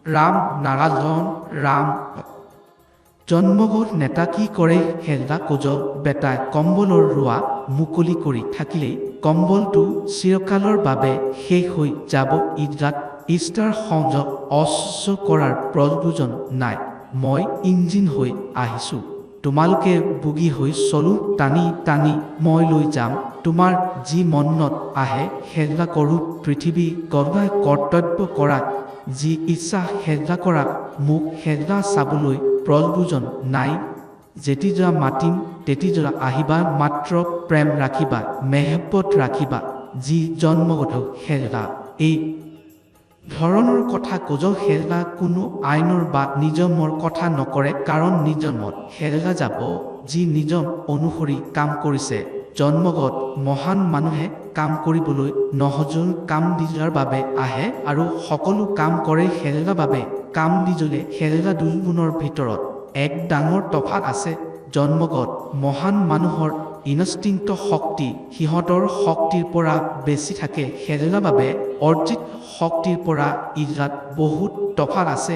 ৰাম নাৰাজন ৰাম জন্মগত নেতা কি কৰে হেল্লা কোজ বেটাই কম্বলৰ ৰোৱা মুকলি কৰি থাকিলেই কম্বলটো চিৰকালৰ বাবে শেষ হৈ যাব ঈদগাত ইষ্টাৰ সংযোগ অসহ্য কৰাৰ প্ৰয়োজন নাই মই ইঞ্জিন হৈ আহিছোঁ তোমালোকে বুগি হৈ চলো টানি টানি মই লৈ যাম তোমাৰ যি মনত আহে হেল্লা কৰোঁ পৃথিৱী গৰ্বাই কৰ্তব্য কৰা যি ইচ্ছা হেল্লা কৰা মোক হেল্লা চাবলৈ প্ৰয়োজন নাই যেতিজৰা মাতিম তেতিজৰা আহিবা মাত্ৰ প্ৰেম ৰাখিবা মেহব্বত ৰাখিবা যি জন্মগত হেল্লা এই ধৰণৰ কথা কোজ হেল্লা কোনো আইনৰ বা নিয়মৰ কথা নকৰে কাৰণ নিয়মত হেল্লা যাব যি নিয়ম অনুসৰি কাম কৰিছে জন্মগত মহান মানুহে কাম কৰিবলৈ নহজন কাম দিজাৰ বাবে আহে আৰু সকলো কাম কৰে হেল্লা বাবে কাম দিজলে হেল্লা দুই গুণৰ ভিতৰত এক ডাঙৰ তফাত আছে জন্মগত মহান মানুহৰ ইনষ্টিংক্ট শক্তি সিহঁতৰ শক্তিৰ পৰা বেছি থাকে হেল্লা বাবে অৰ্জিত শক্তিৰ পৰা ঈদগাত বহুত তফাত আছে